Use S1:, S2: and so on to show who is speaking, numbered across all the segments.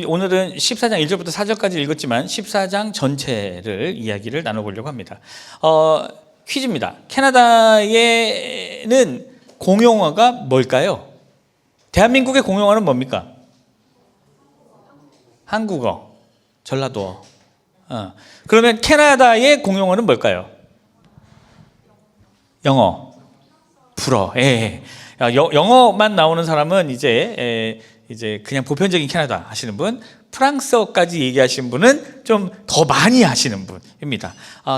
S1: 오늘은 14장 1절부터 4절까지 읽었지만 14장 전체를 이야기를 나눠보려고 합니다. 퀴즈입니다. 캐나다에는 공용어가 뭘까요? 대한민국의 공용어는 뭡니까? 한국어, 전라도어. 그러면 캐나다의 공용어는 뭘까요? 영어, 불어. 영어만 나오는 사람은 이제 그냥 보편적인 캐나다 하시는 분, 프랑스어까지 얘기하시는 분은 좀 더 많이 하시는 분입니다.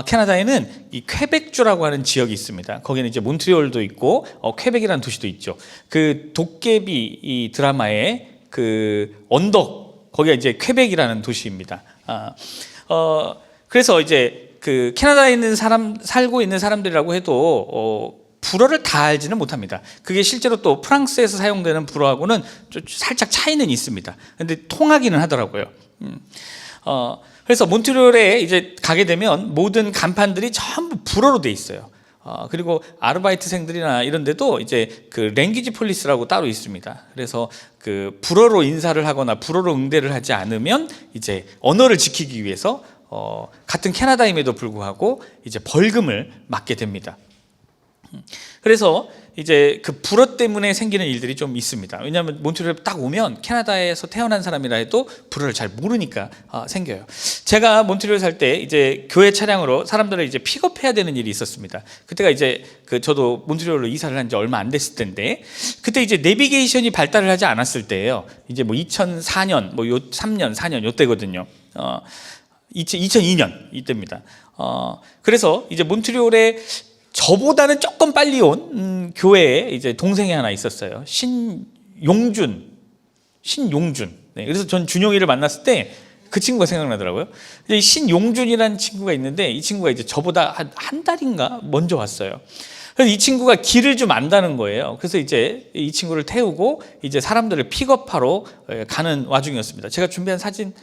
S1: 캐나다에는 이 퀘벡주라고 하는 지역이 있습니다. 거기는 이제 몬트리올도 있고 퀘벡이라는 도시도 있죠. 그 도깨비 이 드라마의 그 언덕, 거기가 이제 퀘벡이라는 도시입니다. 그래서 이제 그 캐나다에 있는 살고 있는 사람들이라고 해도 불어를 다 알지는 못합니다. 그게 실제로 또 프랑스에서 사용되는 불어하고는 좀 살짝 차이는 있습니다. 근데 통하기는 하더라고요. 그래서 몬트리올에 이제 가게 되면 모든 간판들이 전부 불어로 돼 있어요. 그리고 아르바이트생들이나 이런 데도 이제 그 랭귀지 폴리스라고 따로 있습니다. 그래서 그 불어로 인사를 하거나 불어로 응대를 하지 않으면 이제 언어를 지키기 위해서 같은 캐나다임에도 불구하고 이제 벌금을 맞게 됩니다. 그래서 이제 그 불어 때문에 생기는 일들이 좀 있습니다. 왜냐하면 몬트리올에 딱 오면 캐나다에서 태어난 사람이라 해도 불어를 잘 모르니까 생겨요. 제가 몬트리올 살 때 이제 교회 차량으로 사람들을 이제 픽업해야 되는 일이 있었습니다. 그때가 이제 저도 몬트리올로 이사를 한 지 얼마 안 됐을 때인데, 그때 이제 내비게이션이 발달을 하지 않았을 때예요. 이제 뭐 2004년, 뭐 3년, 4년 요때거든요. 2002년 이때입니다. 그래서 이제 몬트리올에 저보다는 조금 빨리 온 교회에 이제 동생이 하나 있었어요. 신용준. 네, 그래서 전 준용이를 만났을 때 그 친구가 생각나더라고요. 이 신용준이라는 친구가 있는데 이 친구가 이제 저보다 한 달인가 먼저 왔어요. 그래서 이 친구가 길을 좀 안다는 거예요. 그래서 이제 이 친구를 태우고 이제 사람들을 픽업하러 가는 와중이었습니다. 제가 준비한 사진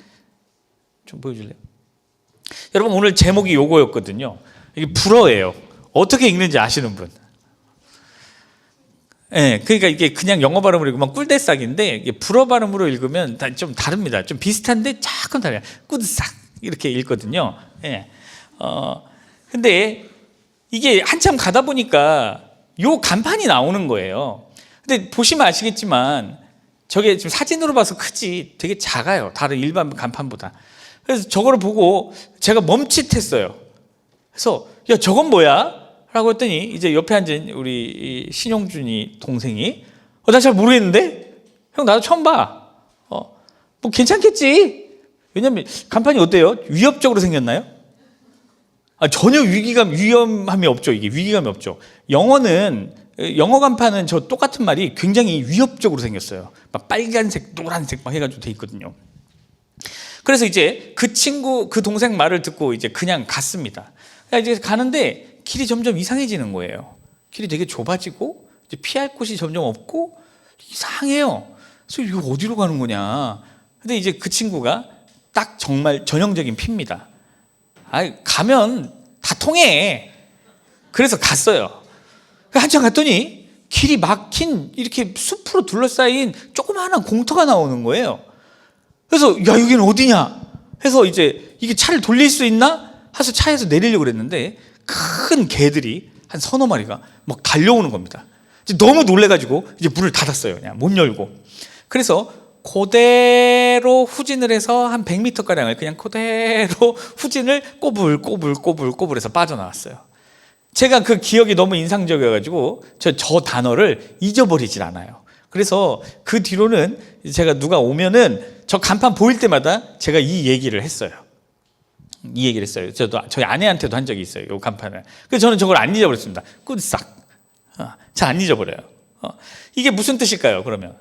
S1: 좀 보여줄래요? 여러분, 오늘 제목이 요거였거든요. 이게 불어예요. 어떻게 읽는지 아시는 분? 네, 그러니까 이게 그냥 영어 발음으로 읽으면 꿀대싹인데 이게 불어 발음으로 읽으면 좀 다릅니다. 좀 비슷한데 조금 달라요. 꿀대싹 이렇게 읽거든요. 네. 근데 이게 한참 가다 보니까 요 간판이 나오는 거예요. 근데 보시면 아시겠지만 저게 지금 사진으로 봐서 크지 되게 작아요. 다른 일반 간판보다. 그래서 저거를 보고 제가 멈칫했어요. 그래서 야, 저건 뭐야? 라고 했더니 이제 옆에 앉은 우리 신용준이 동생이 나 잘 모르겠는데? 형, 나도 처음 봐. 뭐 괜찮겠지? 왜냐면 간판이 어때요? 위협적으로 생겼나요? 전혀 위험함이 없죠. 이게 위기감이 없죠. 영어 간판은 저 똑같은 말이 굉장히 위협적으로 생겼어요. 막 빨간색, 노란색 막 해가지고 돼 있거든요. 그래서 이제 그 동생 말을 듣고 이제 그냥 갔습니다. 이제 가는데 길이 점점 이상해지는 거예요. 길이 되게 좁아지고 이제 피할 곳이 점점 없고 이상해요. 그래서 이거 어디로 가는 거냐. 근데 이제 그 친구가 딱 정말 전형적인 피입니다. 가면 다 통해. 그래서 갔어요. 한참 갔더니 길이 막힌 이렇게 숲으로 둘러싸인 조그마한 공터가 나오는 거예요. 그래서 야, 여기는 어디냐 해서 이제 이게 차를 돌릴 수 있나 해서 차에서 내리려고 그랬는데 큰 개들이 한 서너 마리가 막 달려오는 겁니다. 이제 너무 놀래가지고 이제 문을 닫았어요. 그냥 못 열고. 그래서 그대로 후진을 해서 한 100m가량을 그냥 그대로 후진을 꼬불꼬불해서 빠져나왔어요. 제가 그 기억이 너무 인상적이어가지고 저 단어를 잊어버리질 않아요. 그래서 그 뒤로는 제가 누가 오면은 저 간판 보일 때마다 제가 이 얘기를 했어요. 저도 저희 아내한테도 한 적이 있어요. 이 간판을. 그래서 저는 저걸 안 잊어버렸습니다. 꿀싹. 잘 안 잊어버려요. 이게 무슨 뜻일까요? 그러면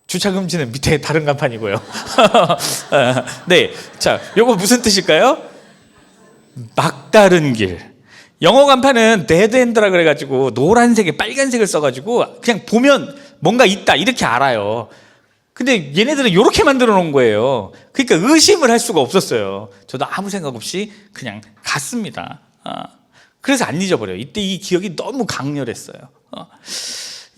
S1: 주차 금지는 밑에 다른 간판이고요. 네, 자, 요거 무슨 뜻일까요? 막다른 길. 영어 간판은 데드엔드라 그래가지고 노란색에 빨간색을 써가지고 그냥 보면 뭔가 있다 이렇게 알아요. 근데 얘네들은 이렇게 만들어 놓은 거예요. 그러니까 의심을 할 수가 없었어요. 저도 아무 생각 없이 그냥 갔습니다. 그래서 안 잊어버려요. 이때 이 기억이 너무 강렬했어요.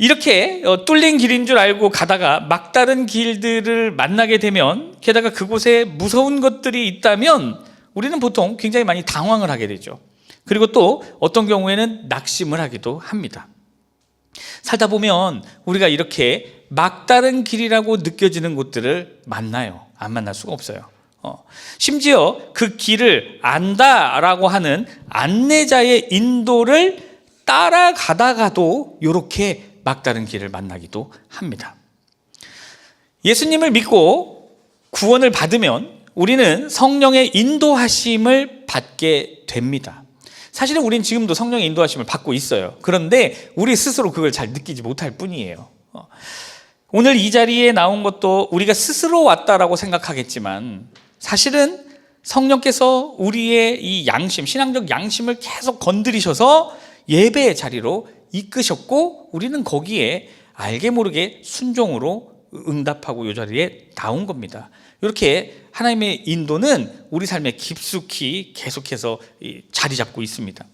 S1: 이렇게 뚫린 길인 줄 알고 가다가 막다른 길들을 만나게 되면, 게다가 그곳에 무서운 것들이 있다면 우리는 보통 굉장히 많이 당황을 하게 되죠. 그리고 또 어떤 경우에는 낙심을 하기도 합니다. 살다 보면 우리가 이렇게 막다른 길이라고 느껴지는 곳들을 만나요. 안 만날 수가 없어요. 심지어 그 길을 안다라고 하는 안내자의 인도를 따라가다가도 이렇게 막다른 길을 만나기도 합니다. 예수님을 믿고 구원을 받으면 우리는 성령의 인도하심을 받게 됩니다. 사실은 우리는 지금도 성령의 인도하심을 받고 있어요. 그런데 우리 스스로 그걸 잘 느끼지 못할 뿐이에요. 오늘 이 자리에 나온 것도 우리가 스스로 왔다라고 생각하겠지만, 사실은 성령께서 우리의 이 양심, 신앙적 양심을 계속 건드리셔서 예배의 자리로 이끄셨고, 우리는 거기에 알게 모르게 순종으로 응답하고 이 자리에 나온 겁니다. 이렇게 하나님의 인도는 우리 삶에 깊숙이 계속해서 자리 잡고 있습니다.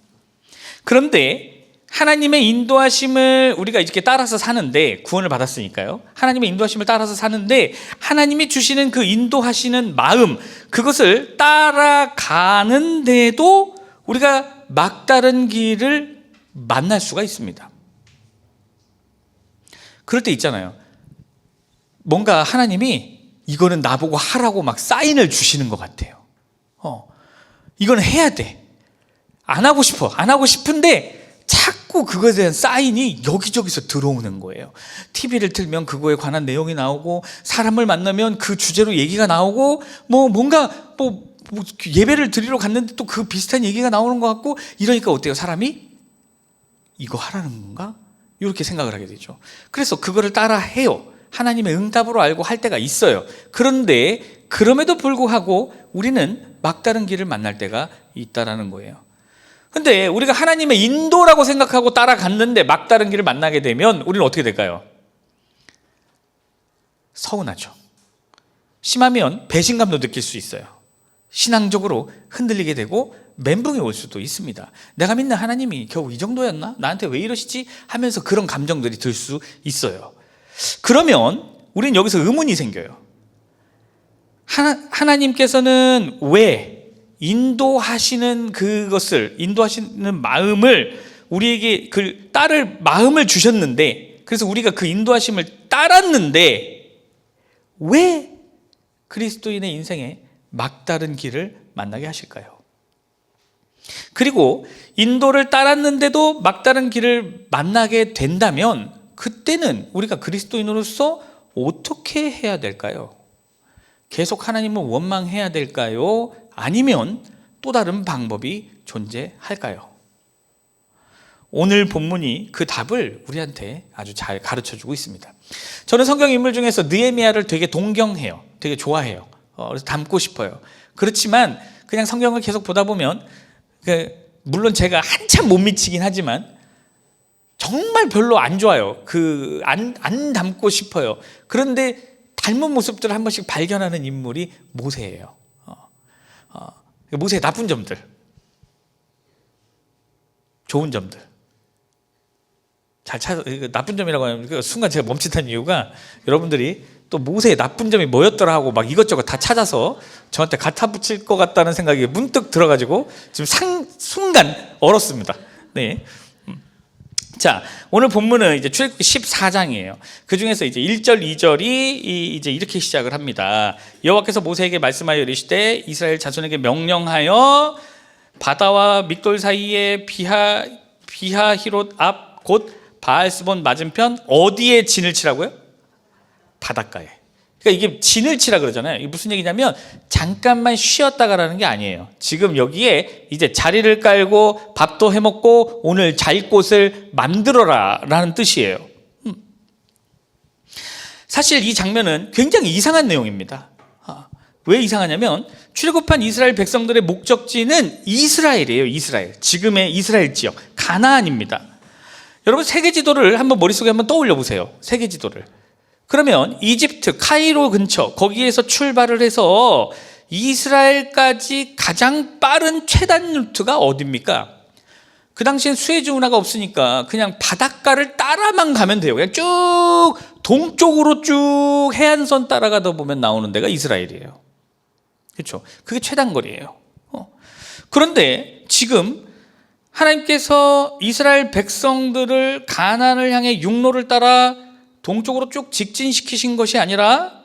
S1: 그런데 하나님의 인도하심을 우리가 이렇게 따라서 사는데, 구원을 받았으니까요, 하나님의 인도하심을 따라서 사는데, 하나님이 주시는 그 인도하시는 마음, 그것을 따라가는데도 우리가 막다른 길을 만날 수가 있습니다. 그럴 때 있잖아요. 뭔가 하나님이 이거는 나보고 하라고 막 사인을 주시는 것 같아요. 이거는 해야 돼. 안 하고 싶어. 안 하고 싶은데 자꾸 그거에 대한 사인이 여기저기서 들어오는 거예요. TV를 틀면 그거에 관한 내용이 나오고, 사람을 만나면 그 주제로 얘기가 나오고, 뭔가 예배를 드리러 갔는데 또 그 비슷한 얘기가 나오는 것 같고, 이러니까 어때요? 사람이 이거 하라는 건가? 이렇게 생각을 하게 되죠. 그래서 그거를 따라 해요. 하나님의 응답으로 알고 할 때가 있어요. 그런데 그럼에도 불구하고 우리는 막다른 길을 만날 때가 있다라는 거예요. 근데 우리가 하나님의 인도라고 생각하고 따라갔는데 막다른 길을 만나게 되면 우리는 어떻게 될까요? 서운하죠. 심하면 배신감도 느낄 수 있어요. 신앙적으로 흔들리게 되고 멘붕이 올 수도 있습니다. 내가 믿는 하나님이 겨우 이 정도였나? 나한테 왜 이러시지? 하면서 그런 감정들이 들 수 있어요. 그러면 우리는 여기서 의문이 생겨요. 하나님께서는 왜 인도하시는 그것을, 인도하시는 마음을, 우리에게 그 따를 마음을 주셨는데, 그래서 우리가 그 인도하심을 따랐는데 왜 그리스도인의 인생에 막다른 길을 만나게 하실까요? 그리고 인도를 따랐는데도 막다른 길을 만나게 된다면 그때는 우리가 그리스도인으로서 어떻게 해야 될까요? 계속 하나님을 원망해야 될까요? 아니면 또 다른 방법이 존재할까요? 오늘 본문이 그 답을 우리한테 아주 잘 가르쳐주고 있습니다. 저는 성경 인물 중에서 느헤미야를 되게 동경해요. 되게 좋아해요. 그래서 닮고 싶어요. 그렇지만 그냥 성경을 계속 보다 보면, 물론 제가 한참 못 미치긴 하지만 정말 별로 안 좋아요. 안 닮고 싶어요. 그런데 닮은 모습들을 한 번씩 발견하는 인물이 모세예요. 모세의 나쁜 점들, 좋은 점들 잘 찾아. 나쁜 점이라고 하면 순간 제가 멈칫한 이유가, 여러분들이 또 모세의 나쁜 점이 뭐였더라 하고 막 이것저것 다 찾아서 저한테 갖다 붙일 것 같다는 생각이 문득 들어가지고 지금 순간 얼었습니다. 네. 자, 오늘 본문은 이제 출애굽기 14장이에요. 그 중에서 이제 1절, 2절이 이제 이렇게 시작을 합니다. 여호와께서 모세에게 말씀하여 이르시되 이스라엘 자손에게 명령하여 바다와 믹돌 사이에 비하히롯 앞 곧 바알스본 맞은편 어디에 진을 치라고요? 바닷가에. 그러니까 이게 진을 치라 그러잖아요. 이게 무슨 얘기냐면 잠깐만 쉬었다가라는 게 아니에요. 지금 여기에 이제 자리를 깔고 밥도 해먹고 오늘 잘 곳을 만들어라 라는 뜻이에요. 사실 이 장면은 굉장히 이상한 내용입니다. 왜 이상하냐면 출애굽한 이스라엘 백성들의 목적지는 이스라엘이에요. 이스라엘. 지금의 이스라엘 지역 가나안입니다. 여러분 세계 지도를 한번 머릿속에 한번 떠올려 보세요. 세계 지도를. 그러면 이집트 카이로 근처 거기에서 출발을 해서 이스라엘까지 가장 빠른 최단 루트가 어디입니까? 그 당시엔 수에즈 운하가 없으니까 그냥 바닷가를 따라만 가면 돼요. 그냥 쭉 동쪽으로 쭉 해안선 따라가다 보면 나오는 데가 이스라엘이에요. 그렇죠? 그게 최단거리예요. 그런데 지금 하나님께서 이스라엘 백성들을 가나안을 향해 육로를 따라 동쪽으로 쭉 직진시키신 것이 아니라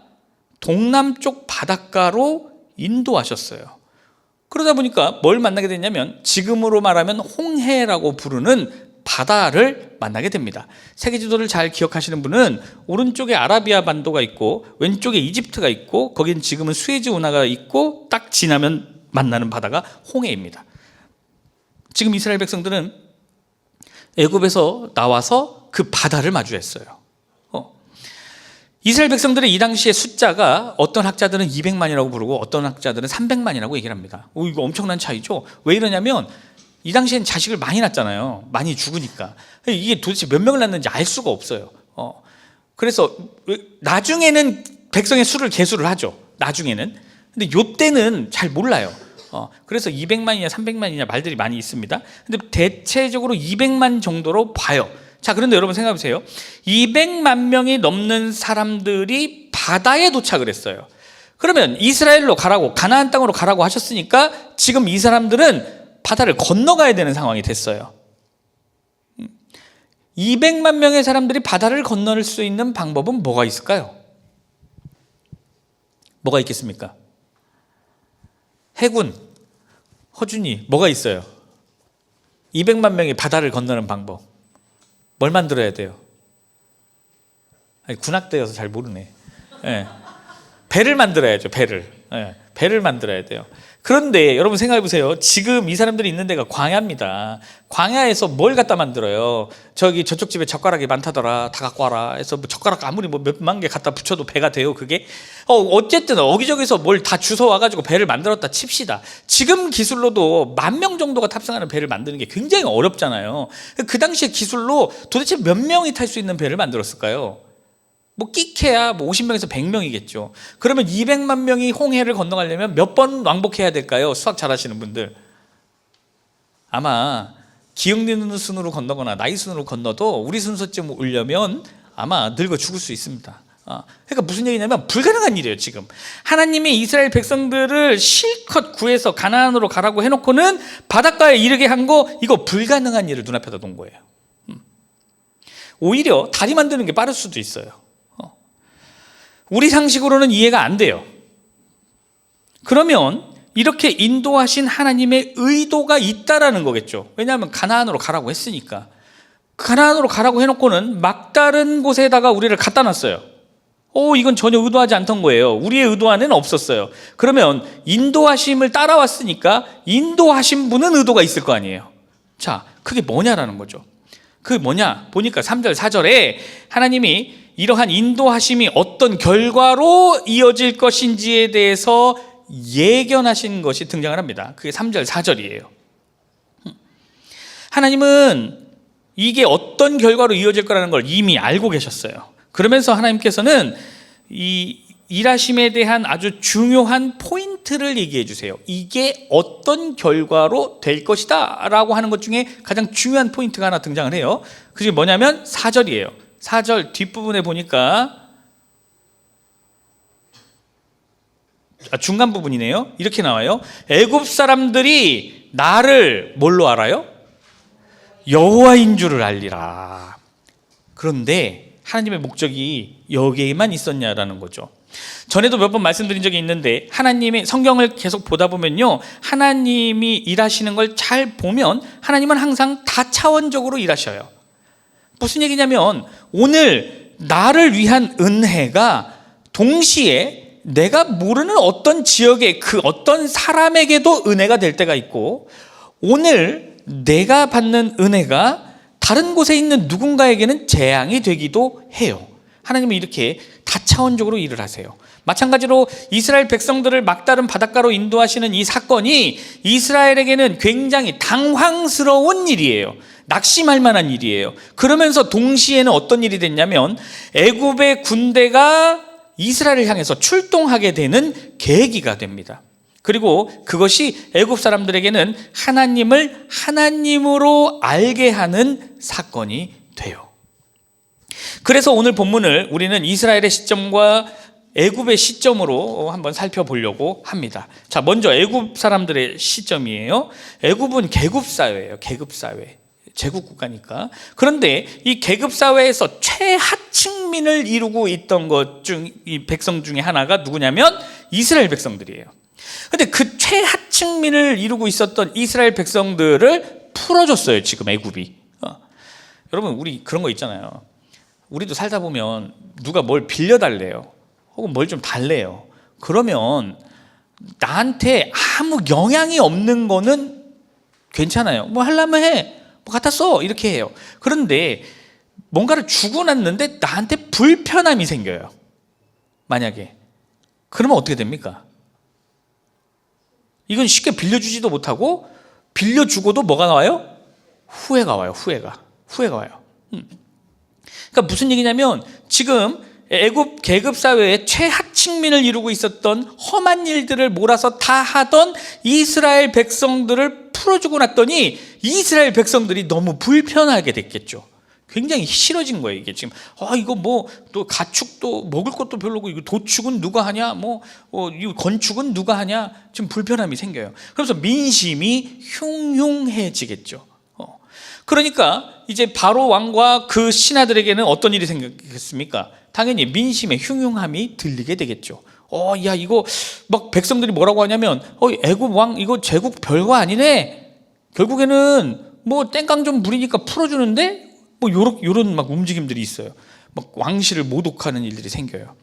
S1: 동남쪽 바닷가로 인도하셨어요. 그러다 보니까 뭘 만나게 됐냐면 지금으로 말하면 홍해라고 부르는 바다를 만나게 됩니다. 세계지도를 잘 기억하시는 분은 오른쪽에 아라비아 반도가 있고 왼쪽에 이집트가 있고 거긴 지금은 수에즈 운하가 있고 딱 지나면 만나는 바다가 홍해입니다. 지금 이스라엘 백성들은 애굽에서 나와서 그 바다를 마주했어요. 이스라엘 백성들의 이 당시의 숫자가 어떤 학자들은 200만이라고 부르고 어떤 학자들은 300만이라고 얘기를 합니다. 이거 엄청난 차이죠. 왜 이러냐면 이 당시엔 자식을 많이 낳잖아요. 많이 죽으니까. 이게 도대체 몇 명을 낳는지 알 수가 없어요. 그래서 나중에는 백성의 수를 계수를 하죠. 나중에는. 근데 요때는 잘 몰라요. 그래서 200만이냐 300만이냐 말들이 많이 있습니다. 근데 대체적으로 200만 정도로 봐요. 자, 그런데 여러분 생각해 보세요. 200만 명이 넘는 사람들이 바다에 도착을 했어요. 그러면 이스라엘로 가라고, 가나안 땅으로 가라고 하셨으니까 지금 이 사람들은 바다를 건너가야 되는 상황이 됐어요. 200만 명의 사람들이 바다를 건널 수 있는 방법은 뭐가 있을까요? 뭐가 있겠습니까? 해군, 허준이 뭐가 있어요? 200만 명이 바다를 건너는 방법. 뭘 만들어야 돼요? 아니, 군악대여서 잘 모르네. 네. 배를 만들어야죠. 배를. 네. 배를 만들어야 돼요. 그런데 여러분 생각해 보세요. 지금 이 사람들이 있는 데가 광야입니다. 광야에서 뭘 갖다 만들어요? 저쪽 집에 젓가락이 많다더라. 다 갖고 와라. 해서 뭐 젓가락 아무리 뭐 몇만 개 갖다 붙여도 배가 돼요. 그게 어쨌든 어기저기서 뭘 다 주워 와가지고 배를 만들었다 칩시다. 지금 기술로도 10,000명 정도가 탑승하는 배를 만드는 게 굉장히 어렵잖아요. 그 당시의 기술로 도대체 몇 명이 탈 수 있는 배를 만들었을까요? 뭐 끼케야 뭐 50명에서 100명이겠죠. 그러면 200만 명이 홍해를 건너가려면 몇 번 왕복해야 될까요? 수학 잘하시는 분들. 아마 기억니는 순으로 건너거나 나이 순으로 건너도 우리 순서쯤 오려면 아마 늙어 죽을 수 있습니다. 그러니까 무슨 얘기냐면 불가능한 일이에요. 지금 하나님이 이스라엘 백성들을 실컷 구해서 가나안으로 가라고 해놓고는 바닷가에 이르게 한 거, 이거 불가능한 일을 눈앞에다 놓은 거예요. 오히려 다리 만드는 게 빠를 수도 있어요. 우리 상식으로는 이해가 안 돼요. 그러면 이렇게 인도하신 하나님의 의도가 있다라는 거겠죠. 왜냐하면 가나안으로 가라고 했으니까. 가나안으로 가라고 해놓고는 막다른 곳에다가 우리를 갖다 놨어요. 이건 전혀 의도하지 않던 거예요. 우리의 의도 안에는 없었어요. 그러면 인도하심을 따라왔으니까 인도하신 분은 의도가 있을 거 아니에요. 자, 그게 뭐냐라는 거죠. 그게 뭐냐? 보니까 3절 4절에 하나님이 이러한 인도하심이 어떤 결과로 이어질 것인지에 대해서 예견하신 것이 등장을 합니다. 그게 3절 4절이에요. 하나님은 이게 어떤 결과로 이어질 거라는 걸 이미 알고 계셨어요. 그러면서 하나님께서는 이 일하심에 대한 아주 중요한 포인트를 얘기해 주세요. 이게 어떤 결과로 될 것이다 라고 하는 것 중에 가장 중요한 포인트가 하나 등장을 해요. 그게 뭐냐면 4절이에요. 4절 뒷부분에 보니까 중간 부분이네요. 이렇게 나와요. 애굽 사람들이 나를 뭘로 알아요? 여호와인 줄을 알리라. 그런데 하나님의 목적이 여기에만 있었냐라는 거죠. 전에도 몇 번 말씀드린 적이 있는데 하나님의 성경을 계속 보다 보면요, 하나님이 일하시는 걸 잘 보면 하나님은 항상 다차원적으로 일하셔요. 무슨 얘기냐면 오늘 나를 위한 은혜가 동시에 내가 모르는 어떤 지역의 그 어떤 사람에게도 은혜가 될 때가 있고, 오늘 내가 받는 은혜가 다른 곳에 있는 누군가에게는 재앙이 되기도 해요. 하나님은 이렇게 다차원적으로 일을 하세요. 마찬가지로 이스라엘 백성들을 막다른 바닷가로 인도하시는 이 사건이 이스라엘에게는 굉장히 당황스러운 일이에요. 낙심할 만한 일이에요. 그러면서 동시에는 어떤 일이 됐냐면 애굽의 군대가 이스라엘을 향해서 출동하게 되는 계기가 됩니다. 그리고 그것이 애굽 사람들에게는 하나님을 하나님으로 알게 하는 사건이 돼요. 그래서 오늘 본문을 우리는 이스라엘의 시점과 애굽의 시점으로 한번 살펴보려고 합니다. 자, 먼저 애굽 사람들의 시점이에요. 애굽은 계급 사회예요. 계급 사회. 제국 국가니까. 그런데 이 계급 사회에서 최하층민을 이루고 있던 이 백성 중에 하나가 누구냐면 이스라엘 백성들이에요. 근데 그 최하층민을 이루고 있었던 이스라엘 백성들을 풀어줬어요, 지금 애굽이. 여러분, 우리 그런 거 있잖아요. 우리도 살다 보면 누가 뭘 빌려달래요. 혹은 뭘 좀 달래요. 그러면 나한테 아무 영향이 없는 거는 괜찮아요. 뭐 하려면 해. 뭐 갖다 써. 이렇게 해요. 그런데 뭔가를 주고 났는데 나한테 불편함이 생겨요. 만약에. 그러면 어떻게 됩니까? 이건 쉽게 빌려주지도 못하고 빌려주고도 뭐가 나와요? 후회가 와요. 후회가 와요. 그러니까 무슨 얘기냐면 지금 애굽 계급 사회의 최하층민을 이루고 있었던 험한 일들을 몰아서 다 하던 이스라엘 백성들을 풀어주고 났더니 이스라엘 백성들이 너무 불편하게 됐겠죠. 굉장히 싫어진 거예요. 이게 지금 이거 뭐 또 가축도 먹을 것도 별로고 이거 도축은 누가 하냐, 이 건축은 누가 하냐, 지금 불편함이 생겨요. 그래서 민심이 흉흉해지겠죠. 그러니까 이제 바로 왕과 그 신하들에게는 어떤 일이 생겼겠습니까? 당연히 민심의 흉흉함이 들리게 되겠죠. 야, 이거 막 백성들이 뭐라고 하냐면 애굽 왕 이거 제국 별거 아니네. 결국에는 뭐 땡깡 좀 부리니까 풀어주는데 뭐 요런 막 움직임들이 있어요. 막 왕실을 모독하는 일들이 생겨요.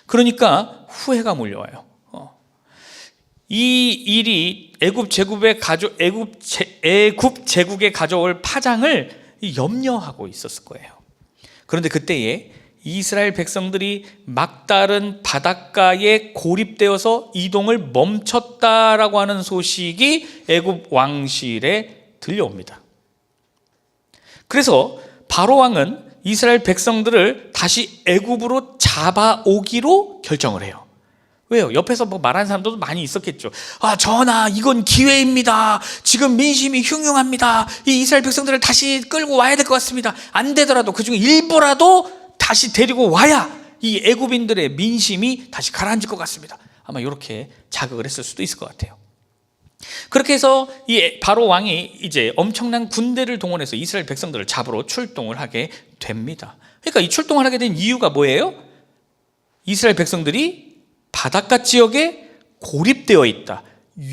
S1: 그러니까 후회가 몰려와요. 이 일이 애굽 제국에 가져올 파장을 염려하고 있었을 거예요. 그런데 그때에 이스라엘 백성들이 막다른 바닷가에 고립되어서 이동을 멈췄다라고 하는 소식이 애굽 왕실에 들려옵니다. 그래서 바로 왕은 이스라엘 백성들을 다시 애굽으로 잡아오기로 결정을 해요. 왜요? 옆에서 뭐 말하는 사람들도 많이 있었겠죠. 전하, 이건 기회입니다. 지금 민심이 흉흉합니다. 이 이스라엘 백성들을 다시 끌고 와야 될 것 같습니다. 안 되더라도 그중에 일부라도 다시 데리고 와야 이 애굽인들의 민심이 다시 가라앉을 것 같습니다. 아마 이렇게 자극을 했을 수도 있을 것 같아요. 그렇게 해서 이 바로 왕이 이제 엄청난 군대를 동원해서 이스라엘 백성들을 잡으러 출동을 하게 됩니다. 그러니까 이 출동을 하게 된 이유가 뭐예요? 이스라엘 백성들이 바닷가 지역에 고립되어 있다.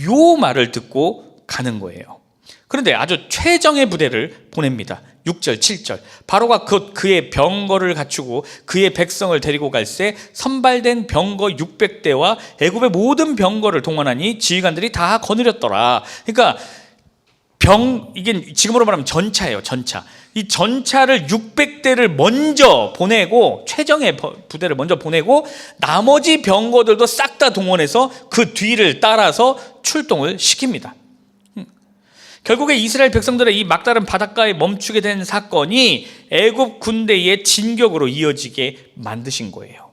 S1: 요 말을 듣고 가는 거예요. 그런데 아주 최정예 부대를 보냅니다. 6절, 7절. 바로가 그의 병거를 갖추고 그의 백성을 데리고 갈새 선발된 병거 600대와 애굽의 모든 병거를 동원하니 지휘관들이 다 거느렸더라. 그러니까 이게 지금으로 말하면 전차예요. 전차. 이 전차를 600대를 먼저 보내고 최정예 부대를 먼저 보내고 나머지 병거들도 싹 다 동원해서 그 뒤를 따라서 출동을 시킵니다. 결국에 이스라엘 백성들의 이 막다른 바닷가에 멈추게 된 사건이 애굽 군대의 진격으로 이어지게 만드신 거예요.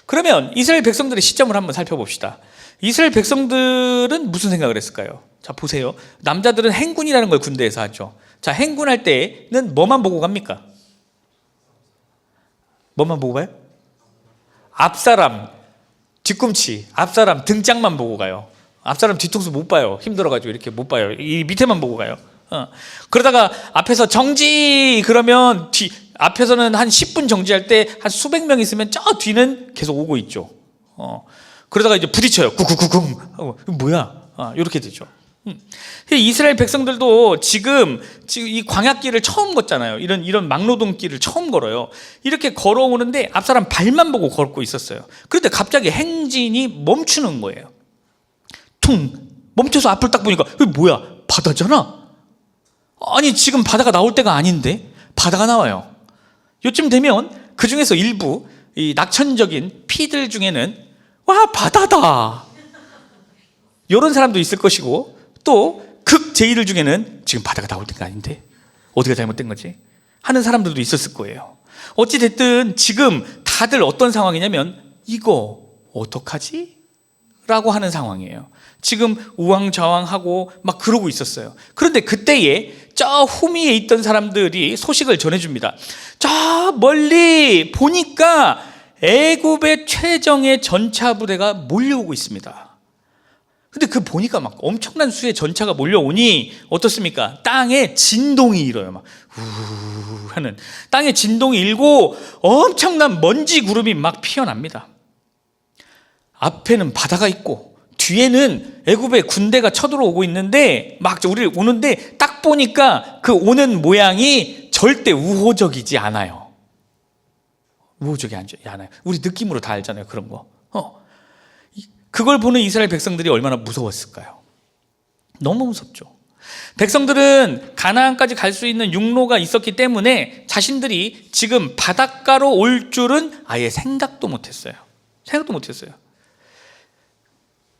S1: 그러면 이스라엘 백성들의 시점을 한번 살펴봅시다. 이스라엘 백성들은 무슨 생각을 했을까요? 자, 보세요. 남자들은 행군이라는 걸 군대에서 하죠. 자, 행군할 때는 뭐만 보고 갑니까? 뭐만 보고 가요? 앞사람, 뒤꿈치, 앞사람 등짝만 보고 가요. 앞사람 뒤통수 못 봐요. 힘들어가지고 이렇게 못 봐요. 이 밑에만 보고 가요. 그러다가 앞에서 정지 그러면 앞에서는 한 10분 정지할 때 한 수백 명 있으면 저 뒤는 계속 오고 있죠. 그러다가 이제 부딪혀요. 구구구궁 하고 뭐야? 이렇게 되죠. 이스라엘 백성들도 지금 이 광야길을 처음 걷잖아요. 이런 막노동길을 처음 걸어요. 이렇게 걸어오는데 앞사람 발만 보고 걷고 있었어요. 그런데 갑자기 행진이 멈추는 거예요. 퉁 멈춰서 앞을 딱 보니까 이게 뭐야? 바다잖아. 아니 지금 바다가 나올 때가 아닌데 바다가 나와요. 요쯤 되면 그 중에서 일부 이 낙천적인 피들 중에는 와 바다다 이런 사람도 있을 것이고 또 극제이들 중에는 지금 바다가 나올 때가 아닌데 어디가 잘못된 거지? 하는 사람들도 있었을 거예요. 어찌됐든 지금 다들 어떤 상황이냐면 이거 어떡하지? 라고 하는 상황이에요. 지금 우왕좌왕하고 막 그러고 있었어요. 그런데 그때에 저 후미에 있던 사람들이 소식을 전해줍니다. 저 멀리 보니까 애굽의 최정예 전차 부대가 몰려오고 있습니다. 근데 그 보니까 막 엄청난 수의 전차가 몰려오니 어떻습니까? 땅에 진동이 일어요. 막 우 하는 땅에 진동이 일고 엄청난 먼지 구름이 막 피어납니다. 앞에는 바다가 있고 뒤에는 애굽의 군대가 쳐들어오고 있는데 막 우리 오는데 딱 보니까 그 오는 모양이 절대 우호적이지 않아요. 우호적이 않아요. 우리 느낌으로 다 알잖아요. 그런 거. 그걸 보는 이스라엘 백성들이 얼마나 무서웠을까요? 너무 무섭죠. 백성들은 가나안까지 갈 수 있는 육로가 있었기 때문에 자신들이 지금 바닷가로 올 줄은 아예 생각도 못했어요.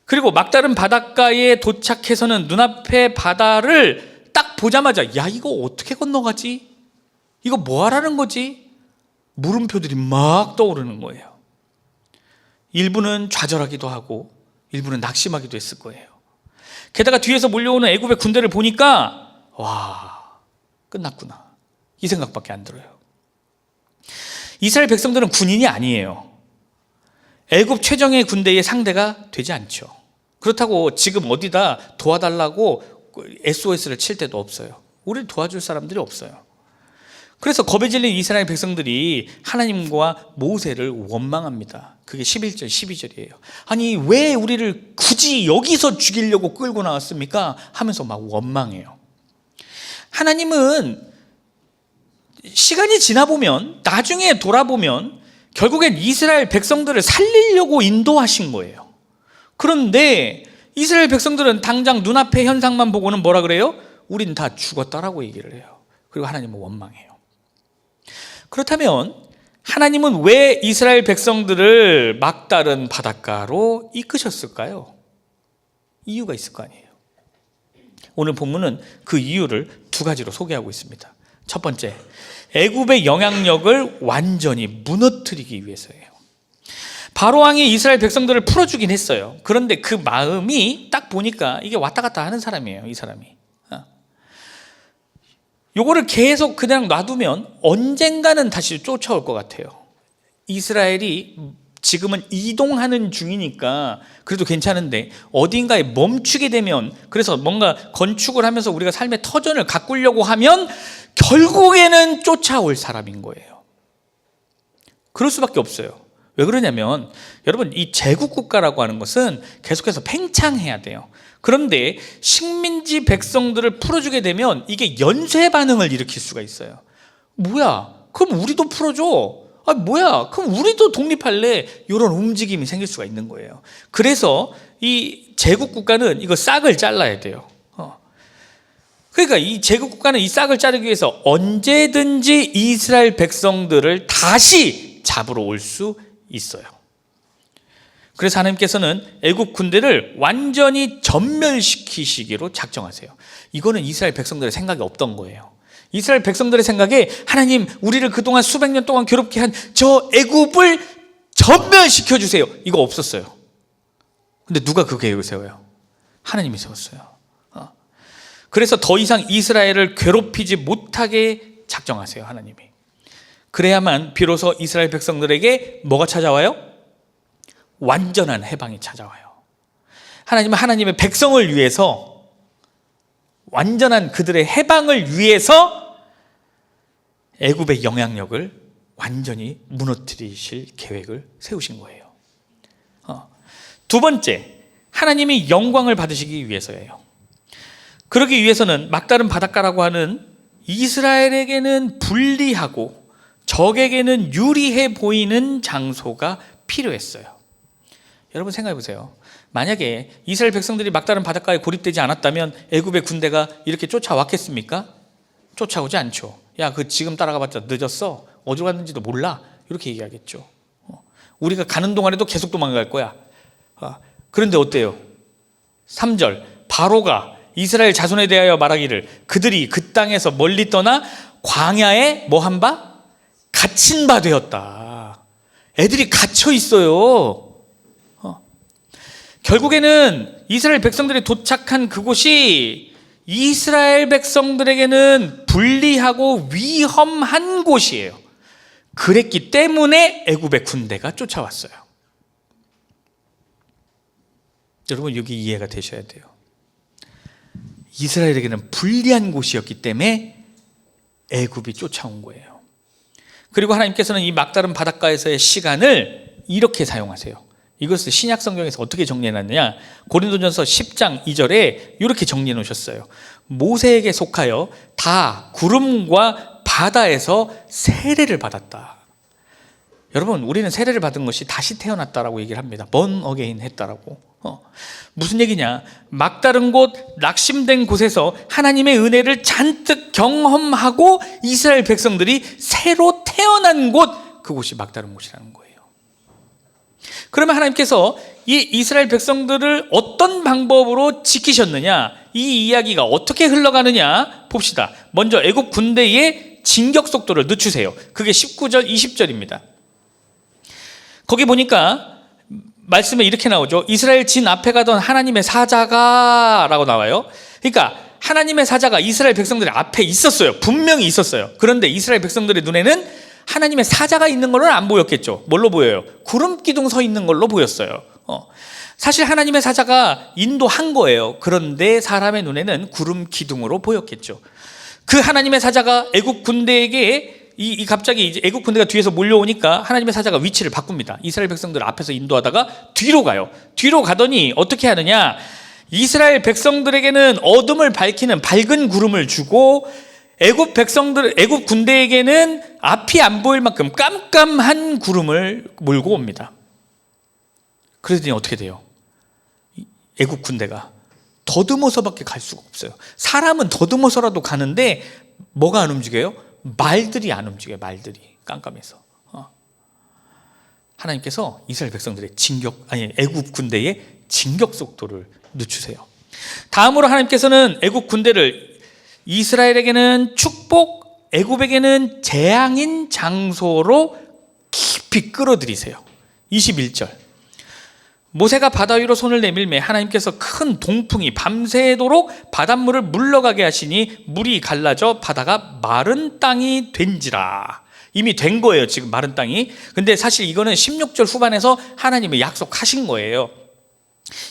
S1: 그리고 막다른 바닷가에 도착해서는 눈앞에 바다를 딱 보자마자 야, 이거 어떻게 건너가지? 이거 뭐 하라는 거지? 물음표들이 막 떠오르는 거예요. 일부는 좌절하기도 하고 일부는 낙심하기도 했을 거예요. 게다가 뒤에서 몰려오는 애굽의 군대를 보니까 와, 끝났구나, 이 생각밖에 안 들어요. 이스라엘 백성들은 군인이 아니에요. 애굽 최정예 군대의 상대가 되지 않죠. 그렇다고 지금 어디다 도와달라고 SOS를 칠 데도 없어요. 우리를 도와줄 사람들이 없어요. 그래서 겁에 질린 이스라엘 백성들이 하나님과 모세를 원망합니다. 그게 11절 12절이에요 아니 왜 우리를 굳이 여기서 죽이려고 끌고 나왔습니까? 하면서 막 원망해요. 하나님은 시간이 지나보면, 나중에 돌아보면 결국엔 이스라엘 백성들을 살리려고 인도하신 거예요. 그런데 이스라엘 백성들은 당장 눈앞의 현상만 보고는 뭐라 그래요? 우린 다 죽었다라고 얘기를 해요. 그리고 하나님은 원망해요. 그렇다면 하나님은 왜 이스라엘 백성들을 막다른 바닷가로 이끄셨을까요? 이유가 있을 거 아니에요. 오늘 본문은 그 이유를 두 가지로 소개하고 있습니다. 첫 번째, 애굽의 영향력을 완전히 무너뜨리기 위해서예요. 바로 왕이 이스라엘 백성들을 풀어주긴 했어요. 그런데 그 마음이 딱 보니까 이게 왔다 갔다 하는 사람이에요. 이 사람이. 요거를 계속 그냥 놔두면 언젠가는 다시 쫓아올 것 같아요. 이스라엘이 지금은 이동하는 중이니까 그래도 괜찮은데 어딘가에 멈추게 되면, 그래서 뭔가 건축을 하면서 우리가 삶의 터전을 가꾸려고 하면 결국에는 쫓아올 사람인 거예요. 그럴 수밖에 없어요. 왜 그러냐면 여러분, 이 제국국가라고 하는 것은 계속해서 팽창해야 돼요. 그런데 식민지 백성들을 풀어주게 되면 이게 연쇄 반응을 일으킬 수가 있어요. 뭐야, 그럼 우리도 풀어줘. 아, 뭐야, 그럼 우리도 독립할래. 이런 움직임이 생길 수가 있는 거예요. 그래서 이 제국국가는 이거 싹을 잘라야 돼요. 그러니까 이 제국국가는 이 싹을 자르기 위해서 언제든지 이스라엘 백성들을 다시 잡으러 올 수 있어요. 그래서 하나님께서는 애국 군대를 완전히 전멸시키시기로 작정하세요. 이거는 이스라엘 백성들의 생각이 없던 거예요. 이스라엘 백성들의 생각에 하나님, 우리를 그동안 수백 년 동안 괴롭게 한 저 애굽을 전멸시켜 주세요, 이거 없었어요. 근데 누가 그 계획을 세워요? 하나님이 세웠어요. 그래서 더 이상 이스라엘을 괴롭히지 못하게 작정하세요, 하나님이. 그래야만 비로소 이스라엘 백성들에게 뭐가 찾아와요? 완전한 해방이 찾아와요. 하나님은 하나님의 백성을 위해서, 완전한 그들의 해방을 위해서 애굽의 영향력을 완전히 무너뜨리실 계획을 세우신 거예요. 두 번째, 하나님이 영광을 받으시기 위해서예요. 그러기 위해서는 막다른 바닷가라고 하는 이스라엘에게는 불리하고 적에게는 유리해 보이는 장소가 필요했어요. 여러분 생각해 보세요. 만약에 이스라엘 백성들이 막다른 바닷가에 고립되지 않았다면 애굽의 군대가 이렇게 쫓아왔겠습니까? 쫓아오지 않죠. 야, 그 지금 따라가봤자 늦었어, 어디로 갔는지도 몰라, 이렇게 얘기하겠죠. 우리가 가는 동안에도 계속 도망갈 거야. 그런데 어때요? 3절, 바로가 이스라엘 자손에 대하여 말하기를 그들이 그 땅에서 멀리 떠나 광야에 뭐한 바? 갇힌 바 되었다. 애들이 갇혀 있어요. 결국에는 이스라엘 백성들이 도착한 그곳이 이스라엘 백성들에게는 불리하고 위험한 곳이에요. 그랬기 때문에 애굽의 군대가 쫓아왔어요. 여러분, 여기 이해가 되셔야 돼요. 이스라엘에게는 불리한 곳이었기 때문에 애굽이 쫓아온 거예요. 그리고 하나님께서는 이 막다른 바닷가에서의 시간을 이렇게 사용하세요. 이것을 신약 성경에서 어떻게 정리해놨느냐, 고린도전서 10장 2절에 이렇게 정리해 놓으셨어요. 모세에게 속하여 다 구름과 바다에서 세례를 받았다. 여러분, 우리는 세례를 받은 것이 다시 태어났다라고 얘기를 합니다. born again 했다라고. 무슨 얘기냐, 막다른 곳, 낙심된 곳에서 하나님의 은혜를 잔뜩 경험하고 이스라엘 백성들이 새로 태어난 곳, 그곳이 막다른 곳이라는 거예요. 그러면 하나님께서 이 이스라엘 백성들을 어떤 방법으로 지키셨느냐, 이 이야기가 어떻게 흘러가느냐 봅시다. 먼저 애굽 군대의 진격 속도를 늦추세요. 그게 19절 20절입니다 거기 보니까 말씀에 이렇게 나오죠. 이스라엘 진 앞에 가던 하나님의 사자가 라고 나와요. 그러니까 하나님의 사자가 이스라엘 백성들의 앞에 있었어요. 분명히 있었어요. 그런데 이스라엘 백성들의 눈에는 하나님의 사자가 있는 걸로는 안 보였겠죠. 뭘로 보여요? 구름 기둥 서 있는 걸로 보였어요. 사실 하나님의 사자가 인도한 거예요. 그런데 사람의 눈에는 구름 기둥으로 보였겠죠. 그 하나님의 사자가 애굽 군대에게 갑자기 이제 애굽 군대가 뒤에서 몰려오니까 하나님의 사자가 위치를 바꿉니다. 이스라엘 백성들 앞에서 인도하다가 뒤로 가요. 뒤로 가더니 어떻게 하느냐, 이스라엘 백성들에게는 어둠을 밝히는 밝은 구름을 주고 애굽 군대에게는 앞이 안 보일 만큼 깜깜한 구름을 몰고 옵니다. 그러더니 어떻게 돼요? 애굽 군대가 더듬어서밖에 갈 수가 없어요. 사람은 더듬어서라도 가는데 뭐가 안 움직여요? 말들이 안 움직여요. 말들이 깜깜해서. 하나님께서 이스라엘 백성들의 애굽 군대의 진격 속도를 늦추세요. 다음으로 하나님께서는 애굽 군대를 이스라엘에게는 축복, 애굽에게는 재앙인 장소로 깊이 끌어들이세요. 21절. 모세가 바다 위로 손을 내밀매 하나님께서 큰 동풍이 밤새도록 바닷물을 물러가게 하시니 물이 갈라져 바다가 마른 땅이 된지라. 이미 된 거예요, 지금 마른 땅이. 근데 사실 이거는 16절 후반에서 하나님이 약속하신 거예요.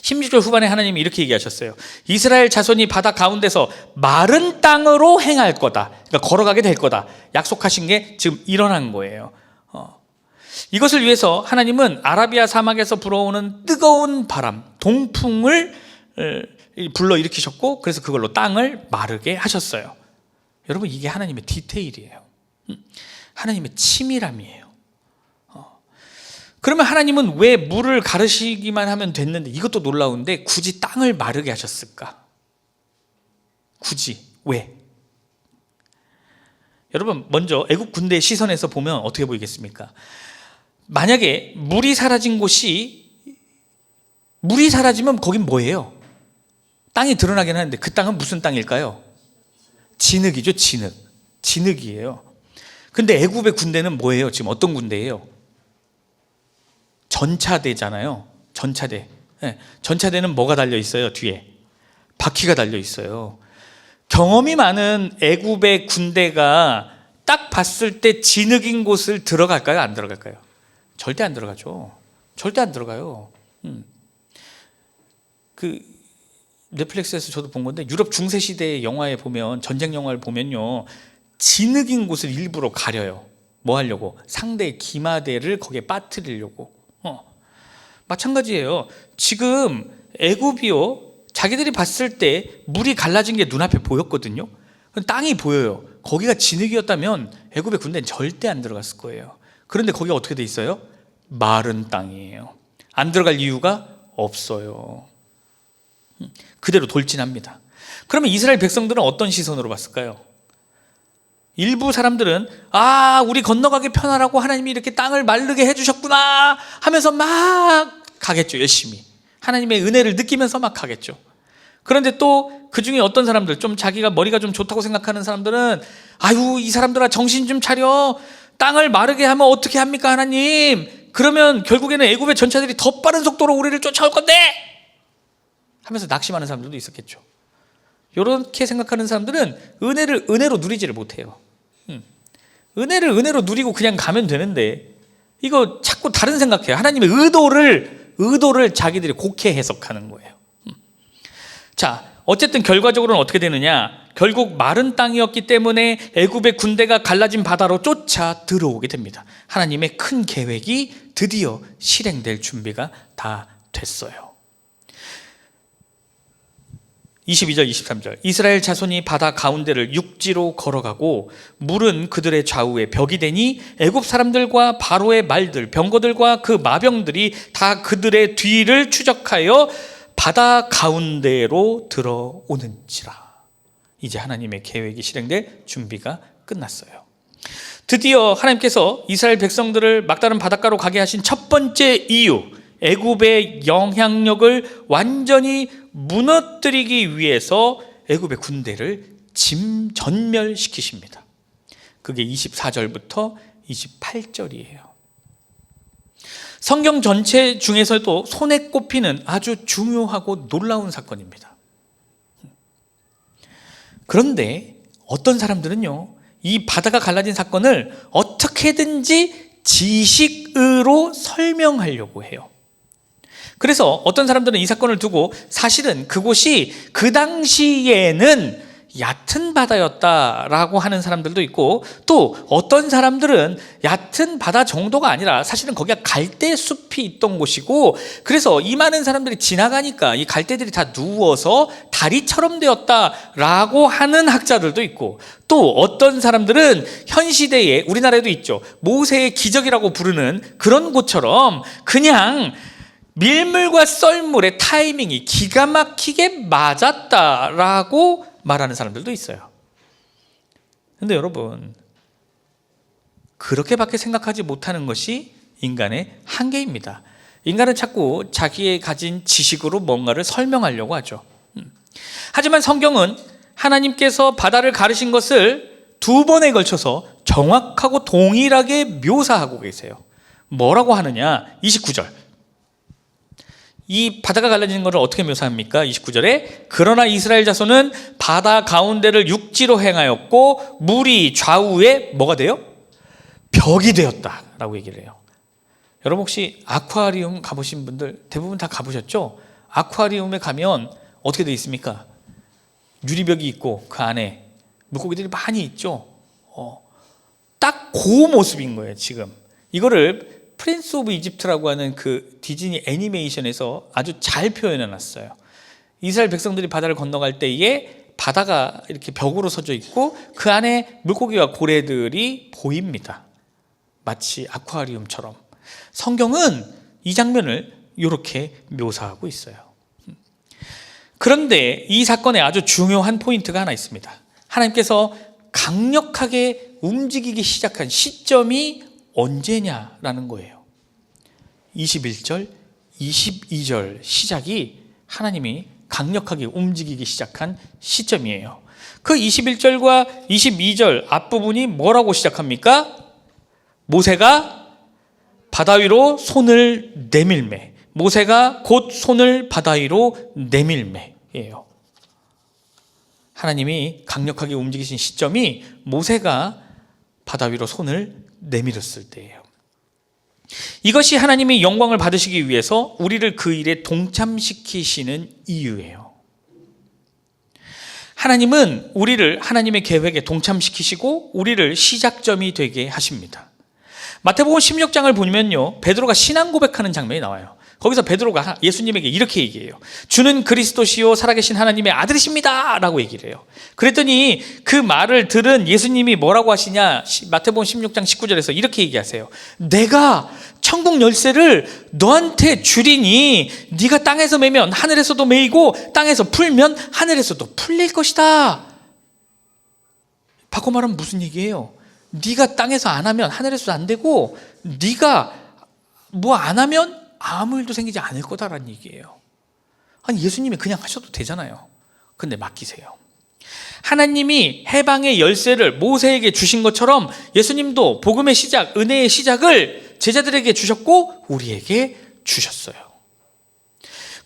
S1: 16절 후반에 하나님이 이렇게 얘기하셨어요. 이스라엘 자손이 바다 가운데서 마른 땅으로 행할 거다. 그러니까 걸어가게 될 거다. 약속하신 게 지금 일어난 거예요. 이것을 위해서 하나님은 아라비아 사막에서 불어오는 뜨거운 바람, 동풍을 불러일으키셨고, 그래서 그걸로 땅을 마르게 하셨어요. 여러분, 이게 하나님의 디테일이에요. 하나님의 치밀함이에요. 그러면 하나님은 왜 물을 가르시기만 하면 됐는데, 이것도 놀라운데 굳이 땅을 마르게 하셨을까? 굳이 왜? 여러분, 먼저 애굽 군대의 시선에서 보면 어떻게 보이겠습니까? 만약에 물이 사라지면 거긴 뭐예요? 땅이 드러나긴 하는데 그 땅은 무슨 땅일까요? 진흙이죠. 진흙이에요. 근데 애굽의 군대는 뭐예요? 지금 어떤 군대예요? 전차대잖아요. 전차대. 네. 전차대는 뭐가 달려 있어요? 뒤에 바퀴가 달려 있어요. 경험이 많은 애굽의 군대가 딱 봤을 때 진흙인 곳을 들어갈까요? 안 들어갈까요? 절대 안 들어가죠. 절대 안 들어가요. 그 넷플릭스에서 저도 본 건데, 유럽 중세 시대의 영화에 보면, 전쟁 영화를 보면요, 진흙인 곳을 일부러 가려요. 뭐 하려고? 상대의 기마대를 거기에 빠뜨리려고. 마찬가지예요. 지금 애굽이요, 자기들이 봤을 때 물이 갈라진 게 눈앞에 보였거든요. 땅이 보여요. 거기가 진흙이었다면 애굽의 군대는 절대 안 들어갔을 거예요. 그런데 거기가 어떻게 돼 있어요? 마른 땅이에요. 안 들어갈 이유가 없어요. 그대로 돌진합니다. 그러면 이스라엘 백성들은 어떤 시선으로 봤을까요? 일부 사람들은 우리 건너가기 편하라고 하나님이 이렇게 땅을 마르게 해주셨구나 하면서 막 가겠죠. 열심히 하나님의 은혜를 느끼면서 막 가겠죠. 그런데 또 그 중에 어떤 사람들, 좀 자기가 머리가 좀 좋다고 생각하는 사람들은 이 사람들아 정신 좀 차려. 땅을 마르게 하면 어떻게 합니까, 하나님? 그러면 결국에는 애굽의 전차들이 더 빠른 속도로 우리를 쫓아올 건데 하면서 낙심하는 사람들도 있었겠죠. 이렇게 생각하는 사람들은 은혜를 은혜로 누리지를 못해요. 은혜를 은혜로 누리고 그냥 가면 되는데 이거 자꾸 다른 생각해요. 하나님의 의도를 자기들이 곡해 해석하는 거예요. 자, 어쨌든 결과적으로는 어떻게 되느냐? 결국 마른 땅이었기 때문에 애굽의 군대가 갈라진 바다로 쫓아 들어오게 됩니다. 하나님의 큰 계획이 드디어 실행될 준비가 다 됐어요. 22절 23절 이스라엘 자손이 바다 가운데를 육지로 걸어가고 물은 그들의 좌우에 벽이 되니 애굽 사람들과 바로의 말들 병거들과 그 마병들이 다 그들의 뒤를 추적하여 바다 가운데로 들어오는지라. 이제 하나님의 계획이 실행될 준비가 끝났어요. 드디어 하나님께서 이스라엘 백성들을 막다른 바닷가로 가게 하신 첫 번째 이유, 애굽의 영향력을 완전히 무너뜨리기 위해서 애굽의 군대를 전멸시키십니다. 그게 24절부터 28절이에요. 성경 전체 중에서도 손에 꼽히는 아주 중요하고 놀라운 사건입니다. 그런데 어떤 사람들은요, 이 바다가 갈라진 사건을 어떻게든지 지식으로 설명하려고 해요. 그래서 어떤 사람들은 이 사건을 두고 사실은 그곳이 그 당시에는 얕은 바다였다라고 하는 사람들도 있고, 또 어떤 사람들은 ят은 바다 정도가 아니라 사실은 거기가 갈대 숲이 있던 곳이고, 그래서 이 많은 사람들이 지나가니까 이 갈대들이 다 누워서 다리처럼 되었다라고 하는 학자들도 있고, 또 어떤 사람들은 현 시대에 우리나라에도 있죠, 모세의 기적이라고 부르는 그런 곳처럼 그냥 밀물과 썰물의 타이밍이 기가 막히게 맞았다라고 말하는 사람들도 있어요. 근데 여러분, 그렇게밖에 생각하지 못하는 것이 인간의 한계입니다. 인간은 자꾸 자기의 가진 지식으로 뭔가를 설명하려고 하죠. 하지만 성경은 하나님께서 바다를 가르신 것을 두 번에 걸쳐서 정확하고 동일하게 묘사하고 계세요. 뭐라고 하느냐? 29절. 이 바다가 갈라지는 것을 어떻게 묘사합니까? 29절에 그러나 이스라엘 자손은 바다 가운데를 육지로 행하였고 물이 좌우에 뭐가 돼요? 벽이 되었다라고 얘기를 해요. 여러분 혹시 아쿠아리움 가보신 분들 대부분 다 가보셨죠? 아쿠아리움에 가면 어떻게 되어 있습니까? 유리벽이 있고 그 안에 물고기들이 많이 있죠. 딱 그 모습인 거예요. 지금 이거를 프린스 오브 이집트라고 하는 그 디즈니 애니메이션에서 아주 잘 표현해 놨어요. 이스라엘 백성들이 바다를 건너갈 때에 바다가 이렇게 벽으로 서져 있고 그 안에 물고기와 고래들이 보입니다. 마치 아쿠아리움처럼. 성경은 이 장면을 이렇게 묘사하고 있어요. 그런데 이 사건에 아주 중요한 포인트가 하나 있습니다. 하나님께서 강력하게 움직이기 시작한 시점이 언제냐라는 거예요. 21절, 22절 시작이 하나님이 강력하게 움직이기 시작한 시점이에요. 그 21절과 22절 앞부분이 뭐라고 시작합니까? 모세가 바다 위로 손을 내밀매. 모세가 곧 손을 바다 위로 내밀매예요. 하나님이 강력하게 움직이신 시점이 모세가 바다 위로 손을 내밀었을 때예요. 이것이 하나님이 영광을 받으시기 위해서 우리를 그 일에 동참시키시는 이유예요. 하나님은 우리를 하나님의 계획에 동참시키시고 우리를 시작점이 되게 하십니다. 마태복음 16장을 보면요, 베드로가 신앙 고백하는 장면이 나와요. 거기서 베드로가 예수님에게 이렇게 얘기해요. 주는 그리스도시요 살아계신 하나님의 아들이십니다 라고 얘기를 해요. 그랬더니 그 말을 들은 예수님이 뭐라고 하시냐, 마태복음 16장 19절에서 이렇게 얘기하세요. 내가 천국 열쇠를 너한테 주리니 네가 땅에서 매면 하늘에서도 매이고 땅에서 풀면 하늘에서도 풀릴 것이다. 바꿔 말하면 무슨 얘기예요? 네가 땅에서 안 하면 하늘에서도 안 되고, 네가 뭐 안 하면 아무 일도 생기지 않을 거다라는 얘기예요. 아니, 예수님이 그냥 하셔도 되잖아요. 근데 맡기세요. 하나님이 해방의 열쇠를 모세에게 주신 것처럼 예수님도 복음의 시작, 은혜의 시작을 제자들에게 주셨고 우리에게 주셨어요.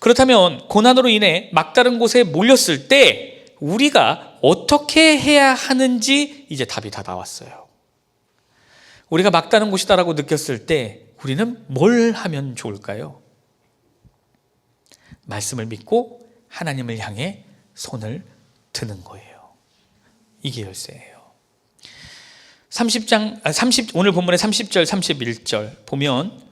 S1: 그렇다면 고난으로 인해 막다른 곳에 몰렸을 때 우리가 어떻게 해야 하는지 이제 답이 다 나왔어요. 우리가 막다른 곳이다라고 느꼈을 때 우리는 뭘 하면 좋을까요? 말씀을 믿고 하나님을 향해 손을 드는 거예요. 이게 열쇠예요. 오늘 본문의 30절, 31절 보면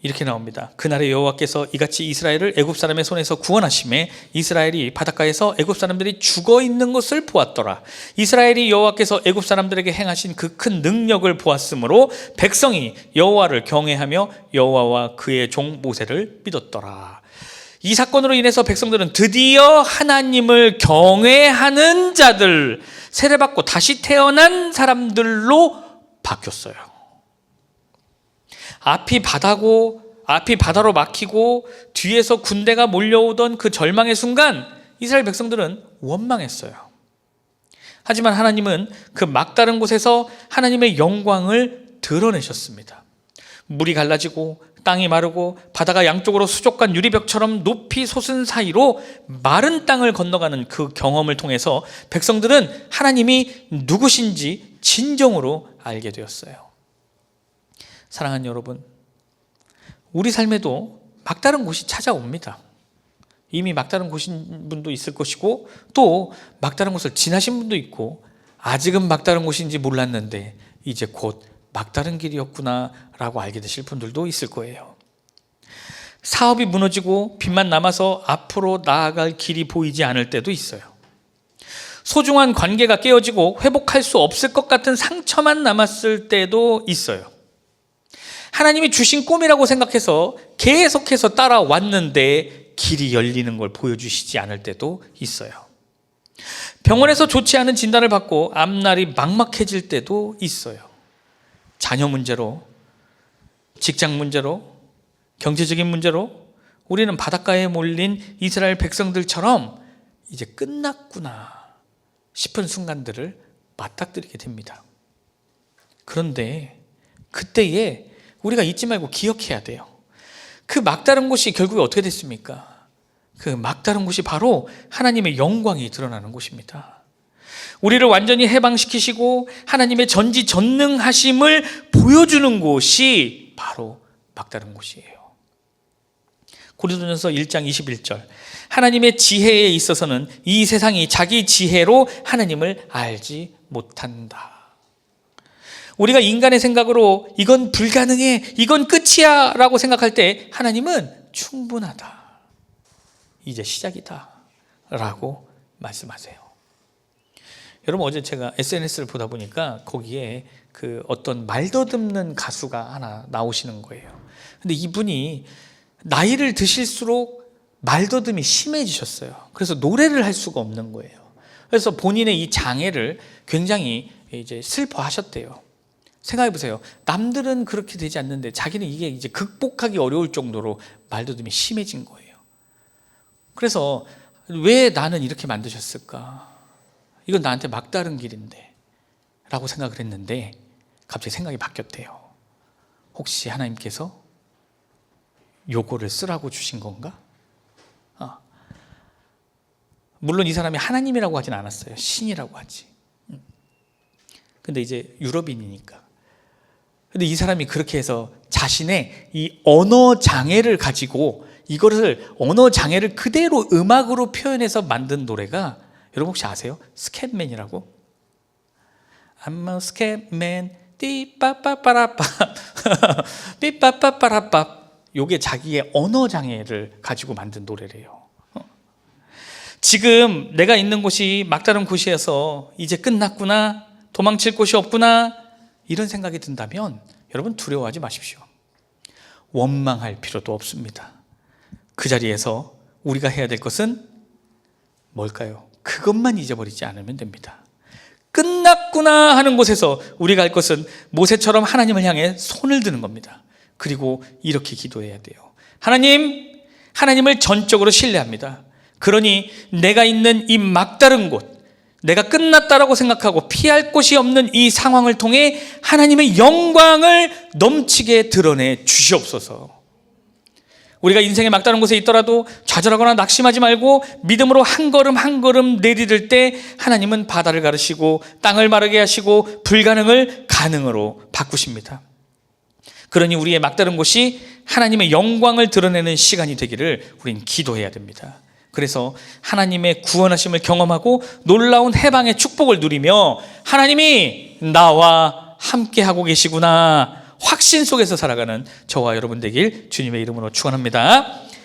S1: 이렇게 나옵니다. 그날에 여호와께서 이같이 이스라엘을 애굽 사람의 손에서 구원하심에 이스라엘이 바닷가에서 애굽 사람들이 죽어 있는 것을 보았더라. 이스라엘이 여호와께서 애굽 사람들에게 행하신 그 큰 능력을 보았으므로 백성이 여호와를 경외하며 여호와와 그의 종 모세를 믿었더라. 이 사건으로 인해서 백성들은 드디어 하나님을 경외하는 자들, 세례받고 다시 태어난 사람들로 바뀌었어요. 앞이 바다로 막히고 뒤에서 군대가 몰려오던 그 절망의 순간 이스라엘 백성들은 원망했어요. 하지만 하나님은 그 막다른 곳에서 하나님의 영광을 드러내셨습니다. 물이 갈라지고 땅이 마르고 바다가 양쪽으로 수족관 유리벽처럼 높이 솟은 사이로 마른 땅을 건너가는 그 경험을 통해서 백성들은 하나님이 누구신지 진정으로 알게 되었어요. 사랑하는 여러분, 우리 삶에도 막다른 곳이 찾아옵니다. 이미 막다른 곳인 분도 있을 것이고 또 막다른 곳을 지나신 분도 있고 아직은 막다른 곳인지 몰랐는데 이제 곧 막다른 길이었구나 라고 알게 되실 분들도 있을 거예요. 사업이 무너지고 빚만 남아서 앞으로 나아갈 길이 보이지 않을 때도 있어요. 소중한 관계가 깨어지고 회복할 수 없을 것 같은 상처만 남았을 때도 있어요. 하나님이 주신 꿈이라고 생각해서 계속해서 따라왔는데 길이 열리는 걸 보여주시지 않을 때도 있어요. 병원에서 좋지 않은 진단을 받고 앞날이 막막해질 때도 있어요. 자녀 문제로, 직장 문제로, 경제적인 문제로 우리는 바닷가에 몰린 이스라엘 백성들처럼 이제 끝났구나 싶은 순간들을 맞닥뜨리게 됩니다. 그런데 그때에 우리가 잊지 말고 기억해야 돼요. 그 막다른 곳이 결국에 어떻게 됐습니까? 그 막다른 곳이 바로 하나님의 영광이 드러나는 곳입니다. 우리를 완전히 해방시키시고 하나님의 전지전능하심을 보여주는 곳이 바로 막다른 곳이에요. 고린도전서 1장 21절, 하나님의 지혜에 있어서는 이 세상이 자기 지혜로 하나님을 알지 못한다. 우리가 인간의 생각으로 이건 불가능해, 이건 끝이야 라고 생각할 때 하나님은 충분하다, 이제 시작이다 라고 말씀하세요. 여러분, 어제 제가 SNS를 보다 보니까 거기에 그 어떤 말더듬는 가수가 하나 나오시는 거예요. 근데 이분이 나이를 드실수록 말더듬이 심해지셨어요. 그래서 노래를 할 수가 없는 거예요. 그래서 본인의 이 장애를 굉장히 이제 슬퍼하셨대요. 생각해 보세요. 남들은 그렇게 되지 않는데 자기는 이게 이제 극복하기 어려울 정도로 말더듬이 심해진 거예요. 그래서 왜 나는 이렇게 만드셨을까? 이건 나한테 막다른 길인데 라고 생각을 했는데 갑자기 생각이 바뀌었대요. 혹시 하나님께서 요거를 쓰라고 주신 건가? 물론 이 사람이 하나님이라고 하진 않았어요. 신이라고 하지. 근데 이제 유럽인이니까. 근데 이 사람이 그렇게 해서 자신의 이 언어 장애를 가지고 이거를 언어 장애를 그대로 음악으로 표현해서 만든 노래가 여러분 혹시 아세요? 스캣맨이라고? I'm a scatman 띠빠빠빠라빠 삐빠빠빠라빠. 요게 자기의 언어 장애를 가지고 만든 노래래요. 지금 내가 있는 곳이 막다른 곳이어서 이제 끝났구나, 도망칠 곳이 없구나, 이런 생각이 든다면 여러분 두려워하지 마십시오. 원망할 필요도 없습니다. 그 자리에서 우리가 해야 될 것은 뭘까요? 그것만 잊어버리지 않으면 됩니다. 끝났구나 하는 곳에서 우리가 할 것은 모세처럼 하나님을 향해 손을 드는 겁니다. 그리고 이렇게 기도해야 돼요. 하나님을 전적으로 신뢰합니다. 그러니 내가 있는 이 막다른 곳, 내가 끝났다라고 생각하고 피할 곳이 없는 이 상황을 통해 하나님의 영광을 넘치게 드러내 주시옵소서. 우리가 인생의 막다른 곳에 있더라도 좌절하거나 낙심하지 말고 믿음으로 한 걸음 한 걸음 내디딜 때 하나님은 바다를 가르시고 땅을 마르게 하시고 불가능을 가능으로 바꾸십니다. 그러니 우리의 막다른 곳이 하나님의 영광을 드러내는 시간이 되기를 우린 기도해야 됩니다. 그래서 하나님의 구원하심을 경험하고 놀라운 해방의 축복을 누리며 하나님이 나와 함께하고 계시구나 확신 속에서 살아가는 저와 여러분 되길 주님의 이름으로 축원합니다.